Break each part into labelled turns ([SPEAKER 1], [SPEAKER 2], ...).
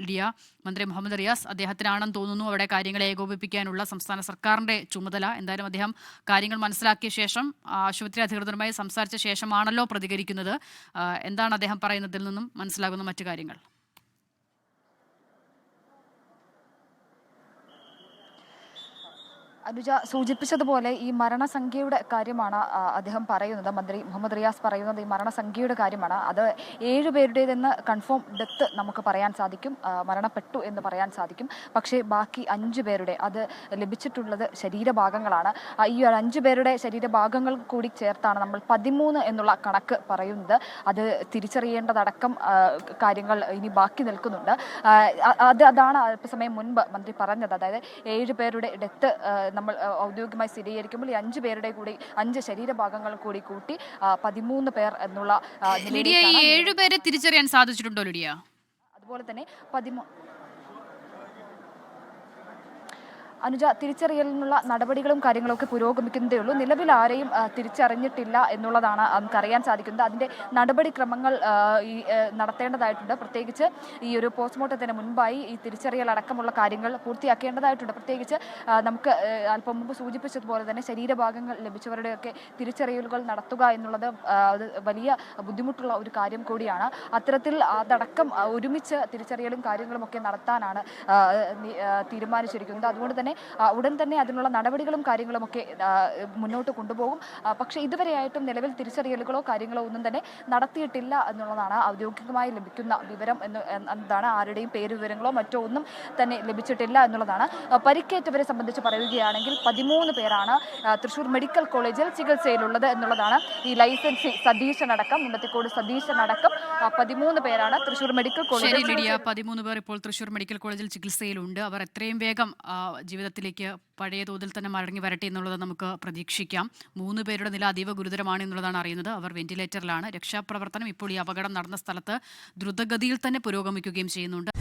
[SPEAKER 1] ലിയ. മന്ത്രി മുഹമ്മദ് റിയാസ് അദ്ദേഹത്തിനാണെന്ന് തോന്നുന്നു അവിടെ കാര്യങ്ങളെ ഏകോപിപ്പിക്കാനുള്ള സംസ്ഥാന സർക്കാരിന്റെ ചുമതല. എന്തായാലും അദ്ദേഹം കാര്യങ്ങൾ മനസ്സിലാക്കിയ ശേഷം ആശുപത്രി അധികൃതരുമായി സംസാരിച്ച ശേഷമാണല്ലോ പ്രതികരിക്കുന്നത്. എന്താണ് അദ്ദേഹം പറയുന്നതിൽ നിന്നും മനസ്സിലാകുന്ന മറ്റു കാര്യങ്ങൾ?
[SPEAKER 2] അനുജ സൂചിപ്പിച്ചതുപോലെ ഈ മരണസംഖ്യയുടെ കാര്യമാണ് അദ്ദേഹം പറയുന്നത്. മന്ത്രി മുഹമ്മദ് റിയാസ് പറയുന്നത് ഈ മരണസംഖ്യയുടെ കാര്യമാണ്. അത് 7 പേരുടേതെന്ന് കൺഫേം ഡെത്ത് നമുക്ക് പറയാൻ സാധിക്കും, മരണപ്പെട്ടു എന്ന് പറയാൻ സാധിക്കും. പക്ഷേ ബാക്കി 5 പേരുടെ അത് ലഭിച്ചിട്ടുള്ളത് ശരീരഭാഗങ്ങളാണ്. ഈ 5 പേരുടെ ശരീരഭാഗങ്ങൾ കൂടി ചേർത്താണ് നമ്മൾ 13 എന്നുള്ള കണക്ക് പറയുന്നത്. അത് തിരിച്ചറിയേണ്ടതടക്കം കാര്യങ്ങൾ ഇനി ബാക്കി നിൽക്കുന്നുണ്ട്. അതാണ് അല്പസമയം മുൻപ് മന്ത്രി പറഞ്ഞത്. അതായത് 7 പേരുടെ ഡെത്ത് നമ്മൾ ഔദ്യോഗികമായി സ്ഥിരീകരിക്കുമ്പോൾ ഈ 5 പേരുടെ കൂടി 5 ശരീരഭാഗങ്ങൾ കൂടി കൂട്ടി 13 പേർ എന്നുള്ള
[SPEAKER 1] 7 പേരെ തിരിച്ചറിയാൻ സാധിച്ചിട്ടുണ്ടോ ലിഡിയ?
[SPEAKER 2] അതുപോലെ തന്നെ അനുജ തിരിച്ചറിയലിനുള്ള നടപടികളും കാര്യങ്ങളൊക്കെ പുരോഗമിക്കുന്നതേ ഉള്ളൂ. നിലവിൽ ആരെയും തിരിച്ചറിഞ്ഞിട്ടില്ല എന്നുള്ളതാണ് നമുക്കറിയാൻ സാധിക്കുന്നത്. അതിൻ്റെ നടപടിക്രമങ്ങൾ നടത്തേണ്ടതായിട്ടുണ്ട്. പ്രത്യേകിച്ച് ഈ ഒരു പോസ്റ്റ്മോർട്ടത്തിന് മുൻപായി ഈ തിരിച്ചറിയൽ അടക്കമുള്ള കാര്യങ്ങൾ പൂർത്തിയാക്കേണ്ടതായിട്ടുണ്ട്. പ്രത്യേകിച്ച് നമുക്ക് അല്പം മുമ്പ് സൂചിപ്പിച്ചതുപോലെ തന്നെ ശരീരഭാഗങ്ങൾ ലഭിച്ചവരുടെയൊക്കെ തിരിച്ചറിയലുകൾ നടത്തുക എന്നുള്ളത് അത് വലിയ ബുദ്ധിമുട്ടുള്ള ഒരു കാര്യം കൂടിയാണ്. അത്തരത്തിൽ അതടക്കം ഒരുമിച്ച് തിരിച്ചറിയലും കാര്യങ്ങളും ഒക്കെ നടത്താനാണ് തീരുമാനിച്ചിരിക്കുന്നത്. അതുകൊണ്ട് തന്നെ ഉടൻ തന്നെ അതിനുള്ള നടപടികളും കാര്യങ്ങളും ഒക്കെ മുന്നോട്ട് കൊണ്ടുപോകും. പക്ഷേ ഇതുവരെയായിട്ടും നിലവിൽ തിരിച്ചറിയലുകളോ കാര്യങ്ങളോ ഒന്നും തന്നെ നടത്തിയിട്ടില്ല എന്നുള്ളതാണ് ഔദ്യോഗികമായി ലഭിക്കുന്ന വിവരം എന്നതാണ്. ആരുടെയും പേര് വിവരങ്ങളോ മറ്റോ ഒന്നും തന്നെ ലഭിച്ചിട്ടില്ല എന്നുള്ളതാണ്. പരിക്കേറ്റവരെ സംബന്ധിച്ച് പറയുകയാണെങ്കിൽ 13 പേരാണ് തൃശ്ശൂർ മെഡിക്കൽ കോളേജിൽ ചികിത്സയിലുള്ളത് എന്നുള്ളതാണ്. ഈ ലൈസൻസി സതീശനടക്കം മുണ്ടത്തിക്കോട് സതീശനടക്കം 13 പേരാണ് തൃശ്ശൂർ മെഡിക്കൽ കോളേജിൽ.
[SPEAKER 1] 13 പേർ ഇപ്പോൾ തൃശ്ശൂർ മെഡിക്കൽ കോളേജിൽ ചികിത്സയിലുണ്ട്. അവർ എത്രയും വേഗം ജീവിതത്തിലേക്ക് പഴയ തോതിൽ തന്നെ മടങ്ങി വരട്ടെ എന്നുള്ളത് നമുക്ക് പ്രതീക്ഷിക്കാം. 3 പേരുടെ നില അതീവ ഗുരുതരമാണ് എന്നുള്ളതാണ് അറിയുന്നത്. അവർ വെന്റിലേറ്ററിലാണ്. രക്ഷാപ്രവർത്തനം ഇപ്പോൾ ഈ അപകടം നടന്ന സ്ഥലത്ത് ദ്രുതഗതിയിൽ തന്നെ പുരോഗമിക്കുകയും ചെയ്യുന്നുണ്ട്.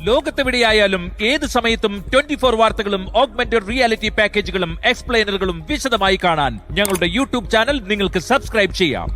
[SPEAKER 3] ലോകത്തെവിടെയായാലും ഏത് സമയത്തും 24 വാർത്തകളും ഓഗ്മെന്റഡ് റിയാലിറ്റി പാക്കേജുകളും എക്സ്പ്ലെയിനറുകളും വിശദമായി കാണാൻ ഞങ്ങളുടെ യൂട്യൂബ് ചാനൽ നിങ്ങൾക്ക് സബ്സ്ക്രൈബ് ചെയ്യാം.